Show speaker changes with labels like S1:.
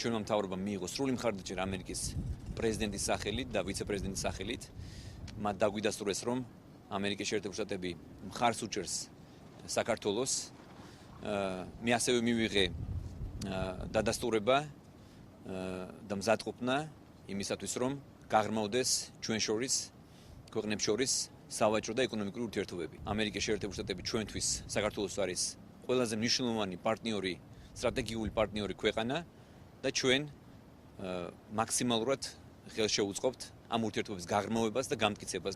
S1: ჩვენმა მთავრობამ მიიღო სრული მხარდაჭერა ამერიკის პრეზიდენტის სახელით და ვიცე-პრეზიდენტის სახელით. მათ დაგვიდასტურეს, რომ ამერიკის შეერთებული შტატები მხარს უჭერს საქართველოს. მე ასევე მივიღე დადასტურება და მზადყოფნა იმისათვის, რომ გაღრმავდეს ჩვენ შორის, ქვეყნებს შორის სავაჭრო და ეკონომიკური ურთიერთობები. ამერიკის შეერთებული შტატები ჩვენთვის საქართველოს არის ყველაზე მნიშვნელოვანი პარტნიორი, სტრატეგიული პარტნიორი ქვეყანა და ჩვენ მაქსიმალურად ხელს შევუწყობთ ამ ურთიერთობების გაღრმავებას და გამტკიცებას.